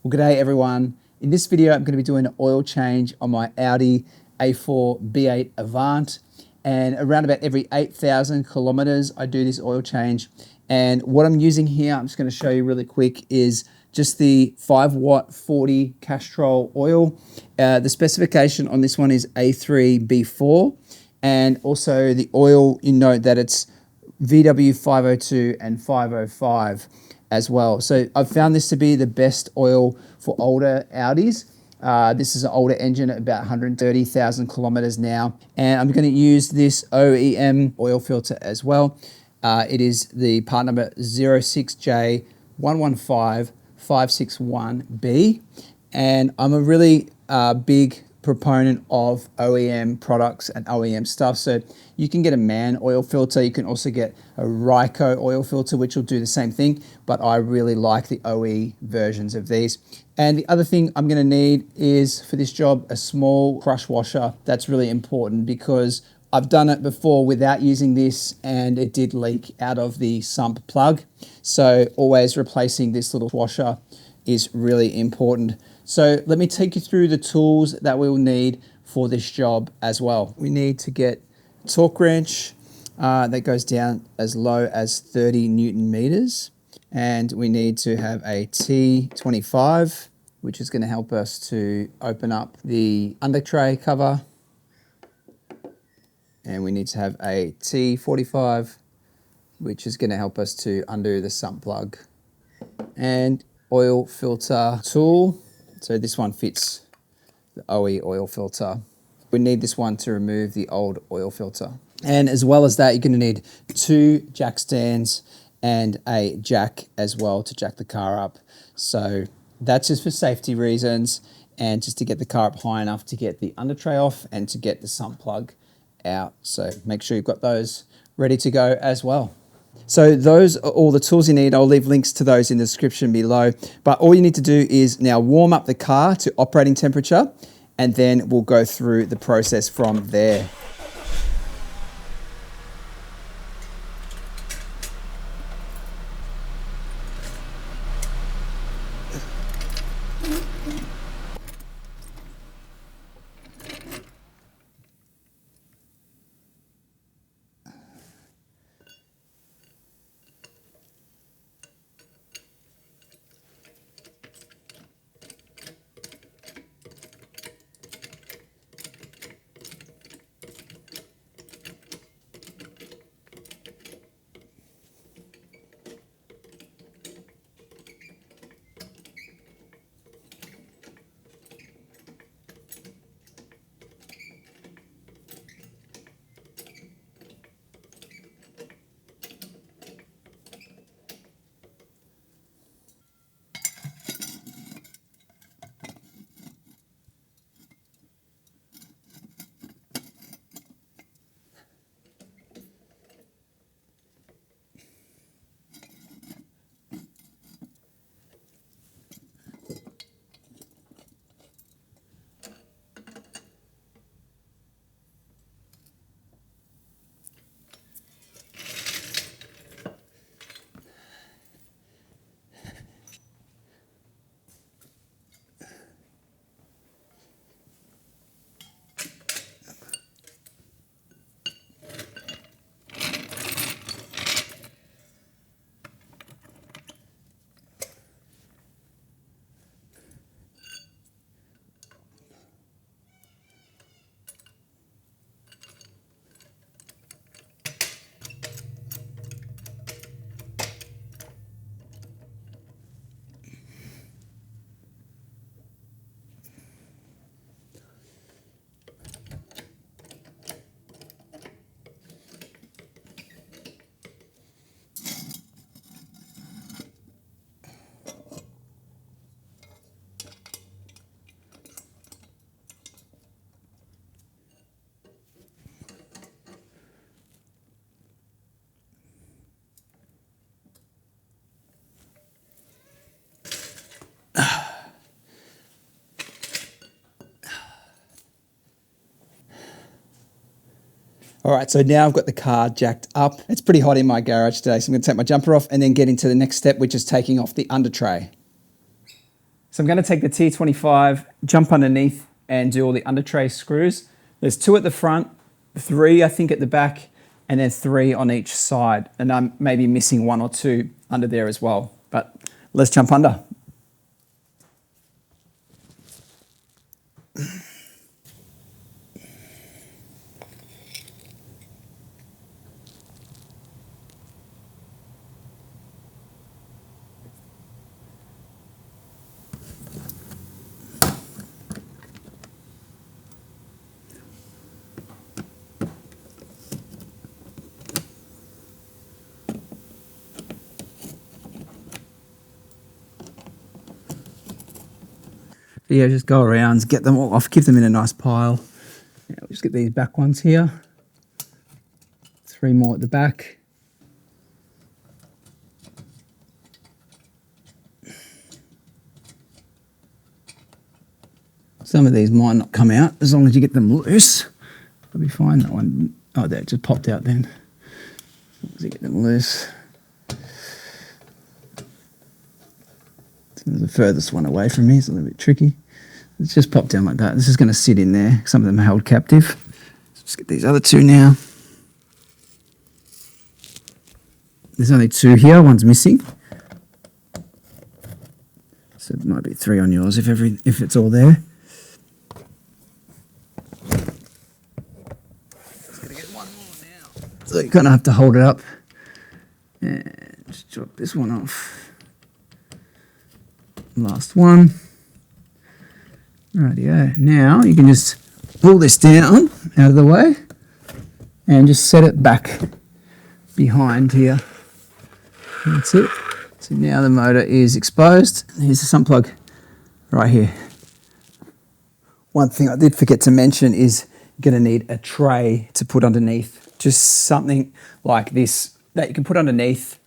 Well, g'day everyone. In this video, I'm going to be doing an oil change on my Audi A4 B8 Avant. And around about every 8,000 kilometers, I do this oil change. And what I'm using here, I'm just going to show you really quick, is just the 5 watt 40 Castrol oil. The specification on this one is A3 B4. And also the oil, you note that it's VW 502 and 505 as well. So I've found this to be the best oil for older Audis. This is an older engine at about 130,000 kilometers now. And I'm going to use this OEM oil filter as well. It is the part number 06J115561B. And I'm a really big proponent of OEM products and OEM stuff. So you can get a MAN oil filter. You can also get a Ryco oil filter, which will do the same thing. But I really like the OE versions of these. And the other thing I'm going to need is, for this job, a small crush washer. That's really important because I've done it before without using this and it did leak out of the sump plug. So always replacing this little washer is really important. So let me take you through the tools that we will need for this job as well. We need to get a torque wrench that goes down as low as 30 Newton meters. And we need to have a T25, which is going to help us to open up the under tray cover. And we need to have a T45, which is going to help us to undo the sump plug. And oil filter tool. So this one fits the OE oil filter. We need this one to remove the old oil filter. And as well as that, you're going to need 2 jack stands and a jack as well to jack the car up. So that's just for safety reasons and just to get the car up high enough to get the under tray off and to get the sump plug out. So make sure you've got those ready to go as well. So those are all the tools you need. I'll leave links to those in the description below. But all you need to do is now warm up the car to operating temperature, and then we'll go through the process from there. All right, so now I've got the car jacked up. It's pretty hot in my garage today, so I'm going to take my jumper off and then get into the next step, which is taking off the under tray. So I'm going to take the T25, jump underneath and do all the under tray screws. There's 2 at the front, 3 I think at the back, and then 3 on each side. And I'm maybe missing 1 or 2 under there as well. But let's jump under. Yeah, just go around, get them all off, keep them in a nice pile. Yeah, we'll just get these back ones here. 3 more at the back. Some of these might not come out as long as you get them loose. That'll be fine. That one, oh, that just popped out then. As long as you get them loose. The furthest one away from me is a little bit tricky. It's just popped down like that. This is going to sit in there. Some of them are held captive. Let's get these other 2 now. There's only 2 here. One's missing. So it might be 3 on yours if it's all there. Just going to get 1 more now. So you kind of have to hold it up. And just drop this one off. Last one. Rightio. Now you can just pull this down out of the way and just set it back behind here. That's it. So now the motor is exposed. Here's the sump plug right here. One thing I did forget to mention is you're going to need a tray to put underneath. Just something like this that you can put underneath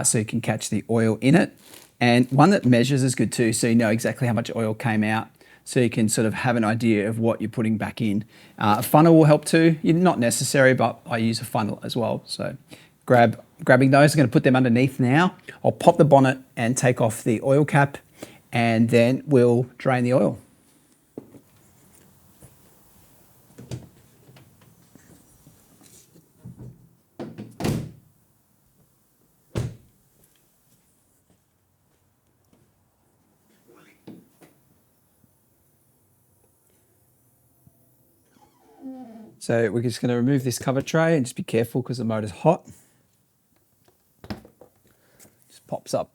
so you can catch the oil in it. And one that measures is good too, so you know exactly how much oil came out, so you can sort of have an idea of what you're putting back in. A funnel will help too. Not necessary, but I use a funnel as well. So grabbing those, I'm going to put them underneath now. I'll pop the bonnet and take off the oil cap, and then we'll drain the oil. So we're just going to remove this cover tray and just be careful because the motor's hot. Just pops up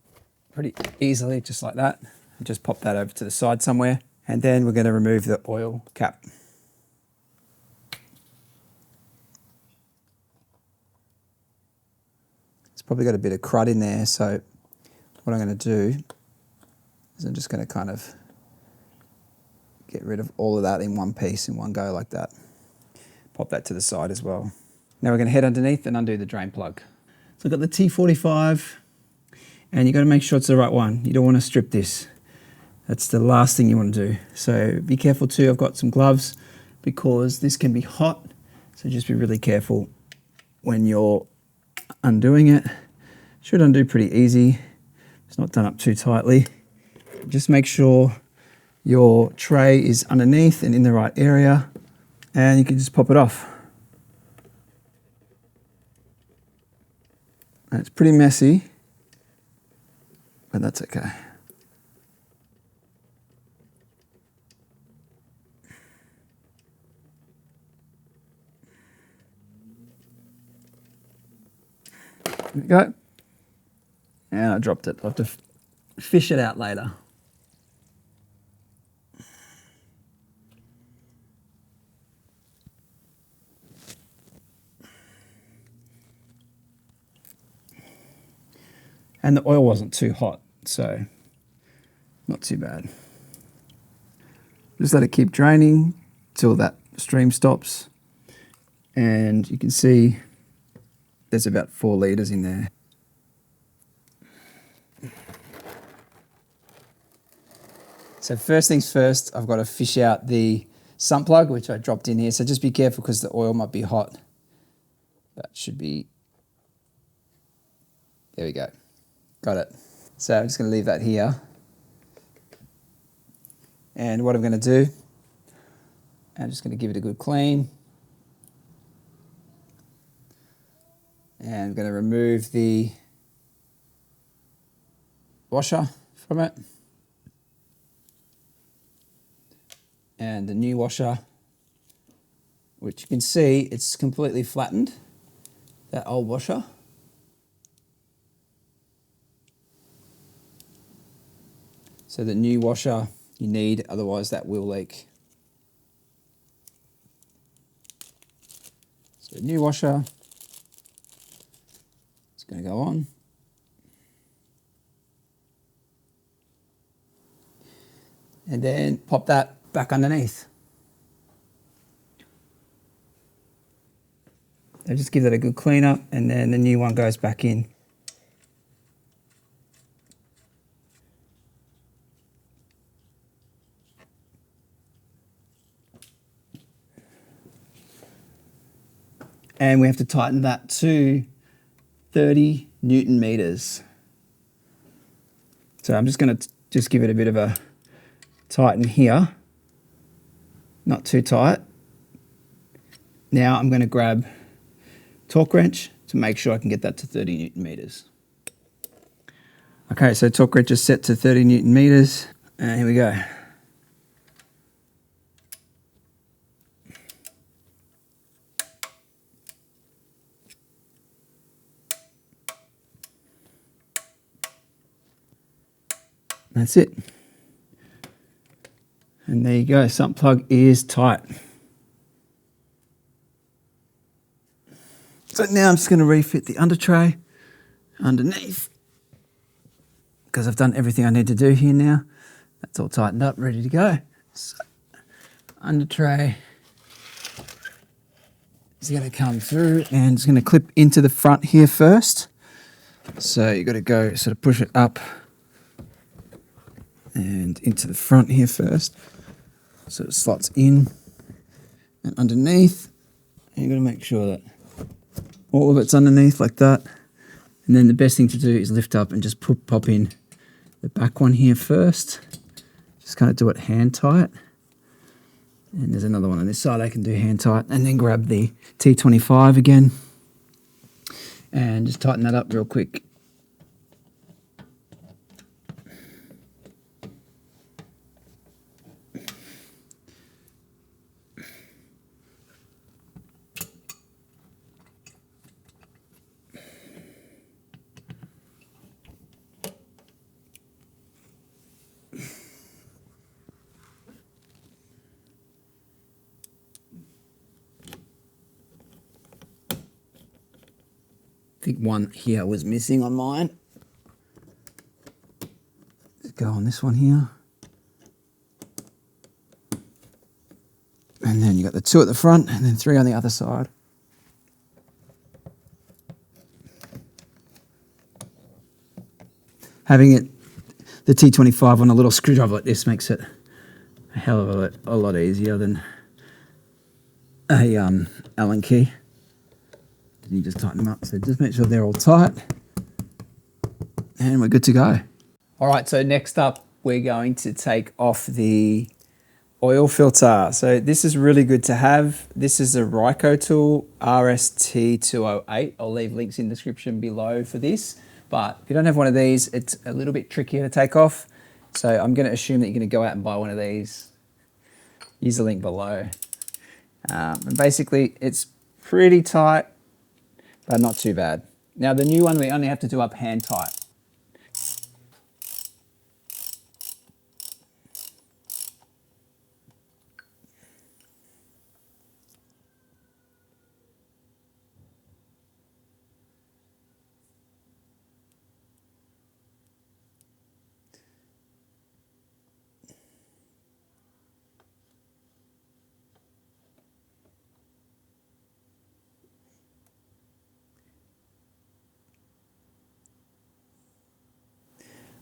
pretty easily, just like that. And just pop that over to the side somewhere. And then we're going to remove the oil cap. It's probably got a bit of crud in there, so what I'm going to do is I'm just going to kind of get rid of all of that in one piece, in one go like that. Pop that to the side as well. Now we're going to head underneath and undo the drain plug. So I've got the T45, and you've got to make sure it's the right one. You don't want to strip this. That's the last thing you want to do. So be careful too. I've got some gloves because this can be hot. So just be really careful when you're undoing it. Should undo pretty easy. It's not done up too tightly. Just make sure your tray is underneath and in the right area. And you can just pop it off. And it's pretty messy, but that's okay. There we go. And I dropped it. I'll have to fish it out later. And the oil wasn't too hot, so not too bad. Just let it keep draining till that stream stops. And you can see there's about 4 litres in there. So first things first, I've got to fish out the sump plug, which I dropped in here. So just be careful because the oil might be hot. That should be, there we go. Got it. So I'm just going to leave that here. And what I'm going to do, I'm just going to give it a good clean. And I'm going to remove the washer from it. And the new washer, which you can see it's completely flattened, that old washer. So the new washer you need, otherwise that will leak. So the new washer, it's going to go on. And then pop that back underneath. So just give that a good clean up, and then the new one goes back in. And we have to tighten that to 30 Newton meters. So I'm just going to just give it a bit of a tighten here, not too tight. Now I'm going to grab torque wrench to make sure I can get that to 30 Newton meters. Okay, so torque wrench is set to 30 Newton meters, and here we go. That's it. And there you go, sump plug is tight. So now I'm just going to refit the under tray underneath, because I've done everything I need to do here now. That's all tightened up, ready to go. So under tray is going to come through, and it's going to clip into the front here first. So you've got to go sort of push it up and into the front here first. So it slots in and underneath. And you've got to make sure that all of it's underneath like that. And then the best thing to do is lift up and just pop in the back one here first. Just kind of do it hand tight. And there's another one on this side I can do hand tight. And then grab the T25 again and just tighten that up real quick. I think one here was missing on mine. Let's go on this one here. And then you got the two at the front and then three on the other side. Having it, the T25 on a little screwdriver like this makes it a hell of a lot easier than a Allen key. You just tighten them up, so just make sure they're all tight, and we're good to go. All right, so next up we're going to take off the oil filter. So this is really good to have. This is a Ryco tool, RST208. I'll leave links in the description below for this, but if you don't have one of these, it's a little bit trickier to take off. So I'm going to assume that you're going to go out and buy one of these. Use the link below. And basically it's pretty tight, but not too bad. Now the new one, we only have to do up hand tight.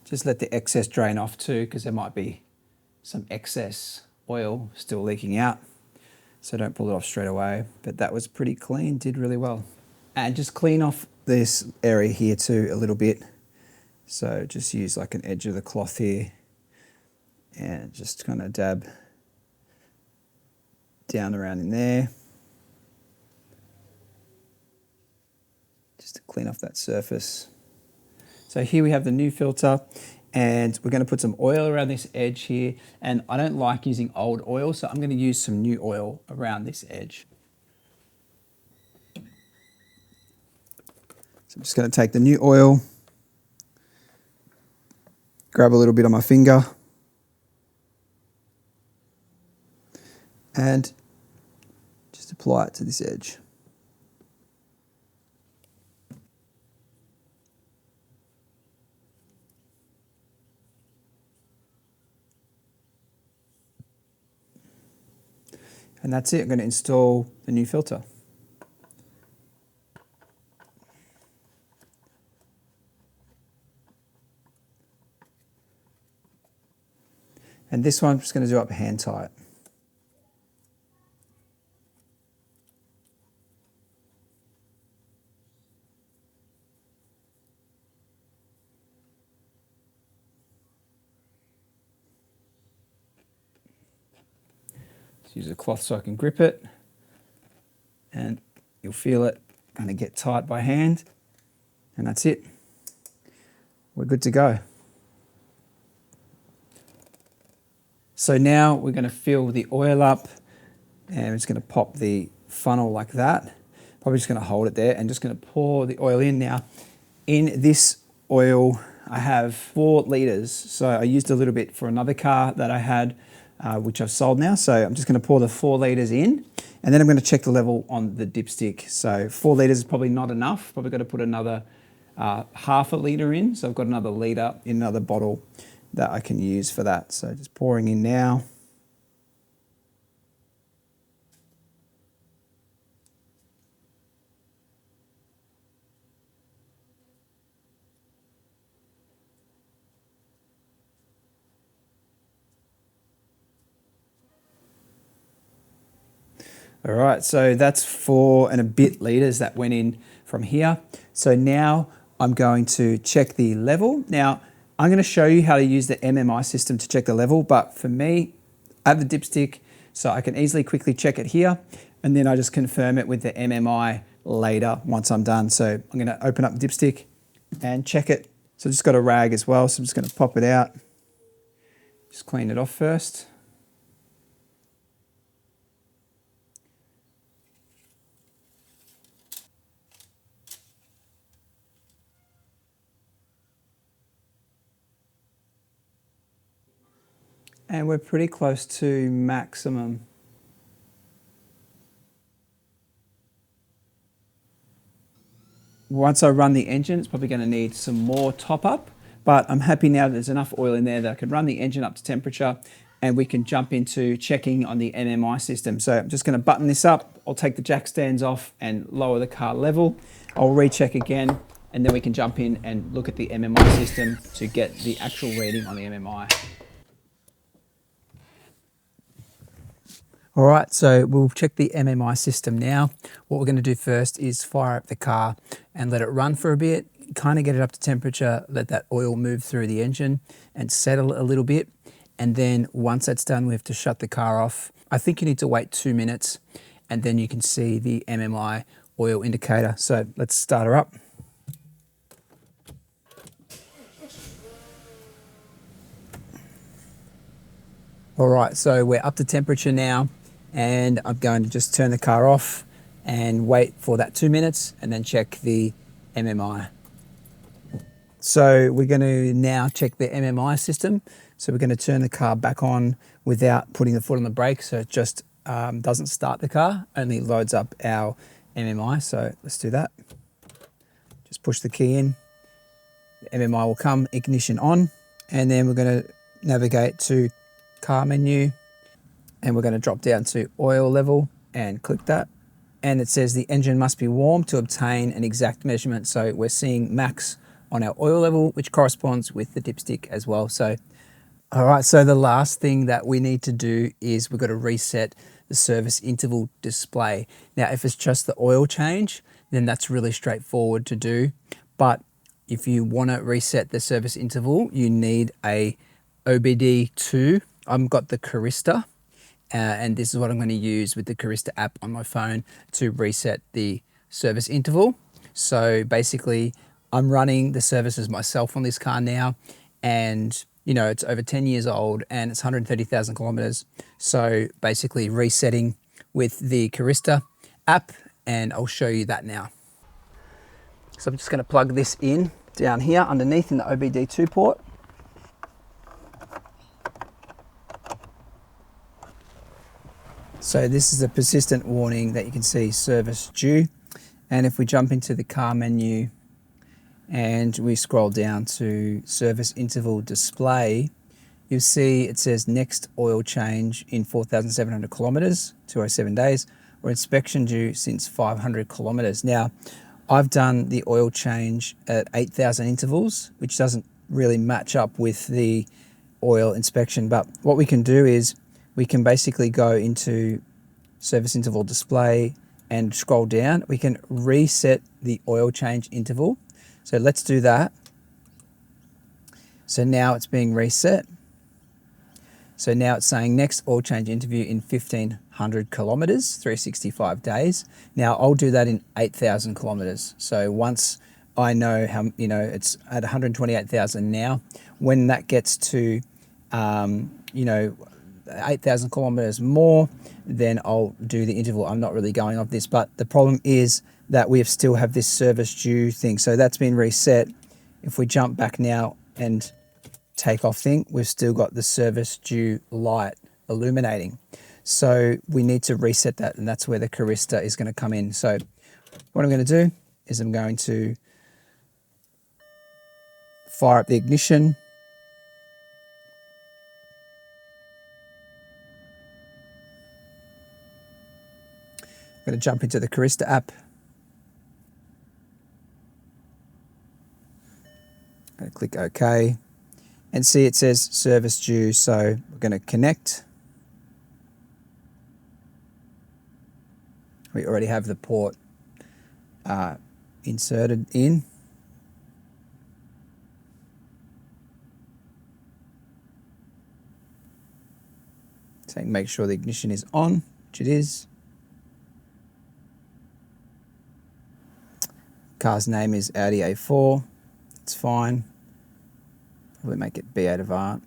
Just let the excess drain off too, because there might be some excess oil still leaking out. So don't pull it off straight away. But that was pretty clean, did really well. And just clean off this area here too a little bit. So just use like an edge of the cloth here and and just kind of dab down around in there, just to clean off that surface. So here we have the new filter, and we're going to put some oil around this edge here, and I don't like using old oil, so I'm going to use some new oil around this edge. So I'm just going to take the new oil, grab a little bit on my finger, and just apply it to this edge. And that's it. I'm going to install the new filter. And this one I'm just going to do up hand tight. Use a cloth so I can grip it, and you'll feel it kind of get tight by hand, and that's it. We're good to go. So now we're going to fill the oil up, and I'm just going to pop the funnel like that. Probably just going to hold it there and just going to pour the oil in. Now, in this oil, I have 4 litres. So I used a little bit for another car that I had, which I've sold now. So I'm just going to pour the 4 litres in, and then I'm going to check the level on the dipstick. So 4 litres is probably not enough. Probably got to put another half a litre in. So I've got another litre in another bottle that I can use for that. So just pouring in now. All right, so that's 4 and a bit litres that went in from here. So now I'm going to check the level. Now, I'm going to show you how to use the MMI system to check the level, but for me, I have the dipstick, so I can easily quickly check it here, and then I just confirm it with the MMI later once I'm done. So I'm going to open up the dipstick and check it. So I just got a rag as well, so I'm just going to pop it out. Just clean it off first. And we're pretty close to maximum. Once I run the engine, it's probably going to need some more top up, but I'm happy now that there's enough oil in there that I can run the engine up to temperature, and we can jump into checking on the MMI system. So I'm just going to button this up. I'll take the jack stands off and lower the car level. I'll recheck again, and then we can jump in and look at the MMI system to get the actual reading on the MMI. All right, so we'll check the MMI system now. What we're going to do first is fire up the car and let it run for a bit, kind of get it up to temperature, let that oil move through the engine and settle a little bit. And then once that's done, we have to shut the car off. I think you need to wait 2 minutes, and then you can see the MMI oil indicator. So let's start her up. All right, so we're up to temperature now, and I'm going to just turn the car off and wait for that 2 minutes and then check the MMI. So we're going to now check the MMI system. So we're going to turn the car back on without putting the foot on the brake, so it just doesn't start the car, only loads up our MMI. So let's do that. Just push the key in, the MMI will come, ignition on, and then we're going to navigate to car menu, and we're going to drop down to oil level and click that, and it says the engine must be warm to obtain an exact measurement. So we're seeing max on our oil level, which corresponds with the dipstick as well. So all right, so the last thing that we need to do is we've got to reset the service interval display. Now, if it's just the oil change, then that's really straightforward to do, but if you want to reset the service interval, you need a OBD II I've got the Carista, and this is what I'm going to use with the Carista app on my phone to reset the service interval. So basically, I'm running the services myself on this car now, and you know, it's over 10 years old and it's 130,000 kilometers. So basically resetting with the Carista app, and I'll show you that now. So I'm just going to plug this in down here underneath in the OBD II port. So this is a persistent warning that you can see service due. And if we jump into the car menu and we scroll down to service interval display, you'll see it says next oil change in 4,700 kilometers, 207 days, or inspection due since 500 kilometers. Now, I've done the oil change at 8,000 intervals, which doesn't really match up with the oil inspection. But what we can do is we can basically go into service interval display and scroll down. We can reset the oil change interval. So let's do that. So now it's being reset. So now it's saying next oil change interview in 1,500 kilometers, 365 days. Now I'll do that in 8,000 kilometers. So once I know how, you know, it's at 128,000 now, when that gets to, you know, 8,000 kilometers more, then I'll do the interval. I'm not really going off this, but the problem is that we still have this service due thing. So that's been reset. If we jump back now and take off thing, we've still got the service due light illuminating. So we need to reset that, and that's where the Carista is going to come in. So what I'm going to do is I'm going to fire up the ignition. I'm going to jump into the Carista app. I'm going to click OK. And see it says service due, so we're going to connect. We already have the port inserted in. So make sure the ignition is on, which it is. Car's name is Audi A4, it's fine. We'll make it B8 Avant.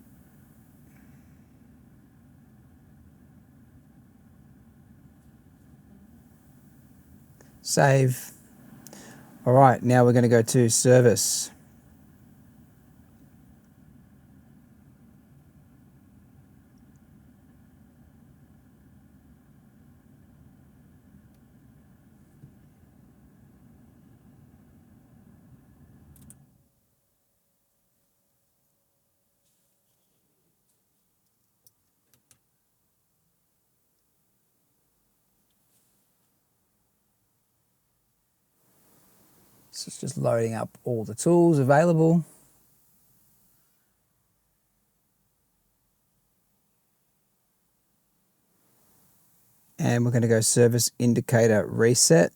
Save. All right, now we're going to go to service. So it's just loading up all the tools available. And we're going to go service indicator reset.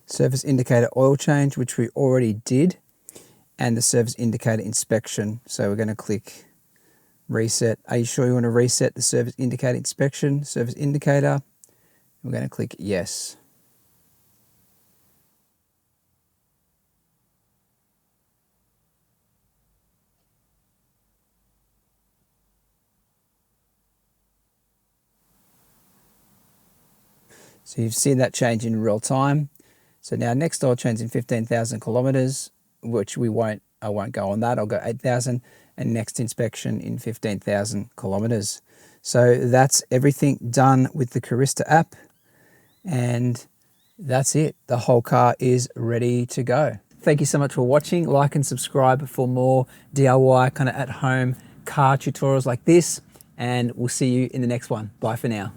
Service indicator oil change, which we already did, and the service indicator inspection. So we're going to click reset. Are you sure you want to reset the service indicator inspection, service indicator? We're going to click yes. So you've seen that change in real time. So now next oil change in 15,000 kilometers, which I won't go on that. I'll go 8,000, and next inspection in 15,000 kilometers. So that's everything done with the Carista app, and that's it. The whole car is ready to go. Thank you so much for watching. Like and subscribe for more DIY kind of at home car tutorials like this, and we'll see you in the next one. Bye for now.